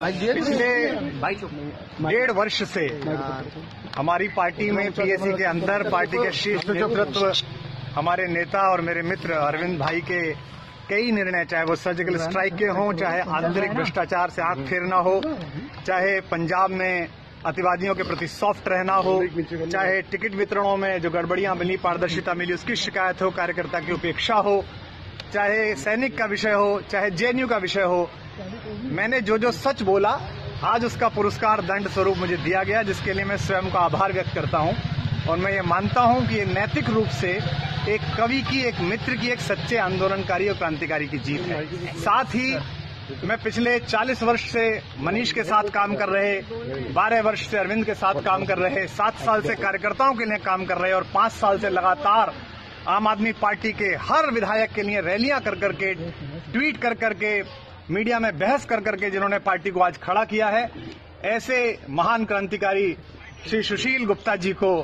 पिछले 1.5 वर्ष से हमारी पार्टी में पीएसी के अंदर पार्टी के शीर्ष नेतृत्व हमारे नेता और मेरे मित्र अरविंद भाई के कई निर्णय, चाहे वो सर्जिकल स्ट्राइक के हों, चाहे आंतरिक भ्रष्टाचार से आंख फेरना हो, चाहे पंजाब में अतिवादियों के प्रति सॉफ्ट रहना हो, चाहे टिकट वितरणों में जो गड़बड़ियां मिली, पारदर्शिता मिली, उसकी शिकायत हो, कार्यकर्ता की उपेक्षा हो, चाहे सैनिक का विषय हो, चाहे जेएनयू का विषय हो, मैंने जो सच बोला आज उसका पुरस्कार दंड स्वरूप मुझे दिया गया, जिसके लिए मैं स्वयं का आभार व्यक्त करता हूं। और मैं ये मानता हूं कि ये नैतिक रूप से एक कवि की, एक मित्र की, एक सच्चे आंदोलनकारी और क्रांतिकारी की जीत है। साथ ही मैं पिछले 40 वर्ष से मनीष के साथ काम कर रहे, 12 वर्ष से अरविंद के साथ काम कर रहे, 7 साल से कार्यकर्ताओं के लिए काम कर रहे और 5 साल से लगातार आम आदमी पार्टी के हर विधायक के लिए रैलियां कर करके, ट्वीट कर करके, मीडिया में बहस कर करके जिन्होंने पार्टी को आज खड़ा किया है, ऐसे महान क्रांतिकारी श्री सुशील गुप्ता जी को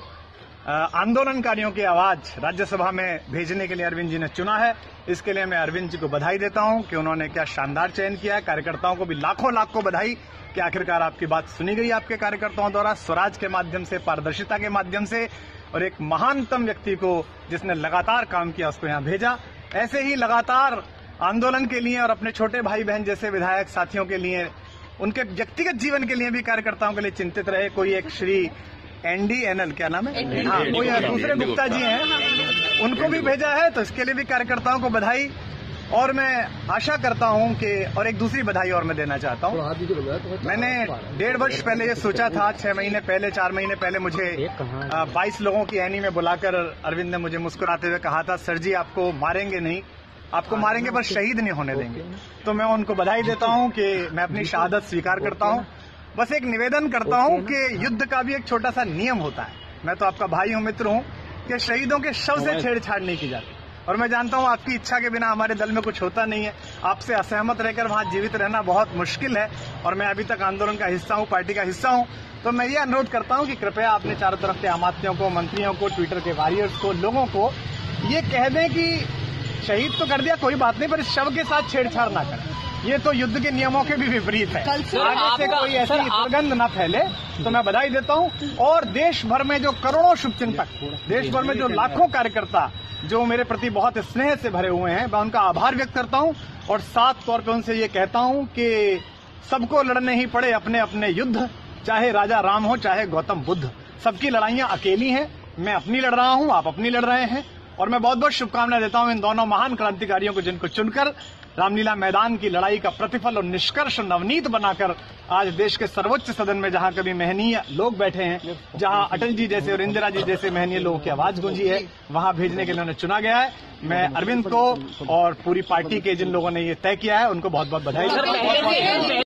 आंदोलनकारियों की आवाज राज्यसभा में भेजने के लिए अरविंद जी ने चुना है। इसके लिए मैं अरविंद जी को बधाई देता हूं कि उन्होंने क्या शानदार चयन किया है। कार्यकर्ताओं को भी लाखों को बधाई कि आखिरकार आपकी बात सुनी गई आपके कार्यकर्ताओं द्वारा, स्वराज के माध्यम से, पारदर्शिता के माध्यम से, और एक महानतम व्यक्ति को जिसने लगातार काम किया उसको यहां भेजा। ऐसे ही लगातार आंदोलन के लिए और अपने छोटे भाई बहन जैसे विधायक साथियों के लिए, उनके व्यक्तिगत जीवन के लिए भी कार्यकर्ताओं के लिए चिंतित रहे। कोई एक श्री NDNL, क्या नाम है, हाँ, कोई दूसरे गुप्ता जी हैं, उनको भी भेजा है, तो इसके लिए भी कार्यकर्ताओं को बधाई। और मैं आशा करता हूं कि, और एक दूसरी बधाई और मैं देना चाहता हूं, मैंने 1.5 वर्ष पहले ये सोचा था, 6 महीने पहले, 4 महीने पहले मुझे 22 लोगों की ऐनी में बुलाकर अरविंद ने मुझे मुस्कुराते हुए कहा था, सर जी आपको मारेंगे नहीं, आपको मारेंगे पर शहीद नहीं होने देंगे। तो मैं उनको बधाई देता हूं कि मैं अपनी शहादत स्वीकार करता हूं। बस एक निवेदन करता हूं कि युद्ध का भी एक छोटा सा नियम होता है। मैं तो आपका भाई हूं, मित्र हूं, कि शहीदों के शव से छेड़छाड़ नहीं की जाती। और मैं जानता हूं आपकी इच्छा के बिना हमारे दल में कुछ होता नहीं है। आपसे असहमत रहकर वहां जीवित रहना बहुत मुश्किल है, और मैं अभी तक आंदोलन का हिस्सा हूं, पार्टी का हिस्सा हूं। तो मैं ये अनुरोध करता हूं कि कृपया अपने चारों तरफ के आमात्यों को, मंत्रियों को, ट्विटर के वॉरियर्स को, लोगों को ये कह दें कि शहीद तो कर दिया, कोई बात नहीं, पर इस शव के साथ छेड़छाड़ ना करें। ये तो युद्ध के नियमों के भी विपरीत है। आगे से कोई ऐसी दुर्गंध न फैले, तो मैं बधाई देता हूं। और देश भर में जो करोड़ों शुभचिंतक, देश भर में जो लाखों कार्यकर्ता जो मेरे प्रति बहुत स्नेह से भरे हुए हैं, मैं उनका आभार व्यक्त करता हूं। और साथ तौर पर उनसे ये कहता हूं कि सबको लड़ने ही पड़े अपने अपने युद्ध, चाहे राजा राम हो, चाहे गौतम बुद्ध, सबकी लड़ाइयां अकेली हैं। मैं अपनी लड़ रहा हूं, आप अपनी लड़ रहे हैं। और मैं बहुत बहुत शुभकामनाएं देता हूं इन दोनों महान क्रांतिकारियों को, जिनको चुनकर रामलीला मैदान की लड़ाई का प्रतिफल और निष्कर्ष नवनीत बनाकर आज देश के सर्वोच्च सदन में, जहां कभी महनीय लोग बैठे हैं, जहां अटल जी जैसे और इंदिरा जी जैसे महनीय लोगों की आवाज गूंजी है, वहां भेजने के लिए उन्हें चुना गया है। मैं अरविंद को और पूरी पार्टी के जिन लोगों ने ये तय किया है उनको बहुत बहुत बधाई।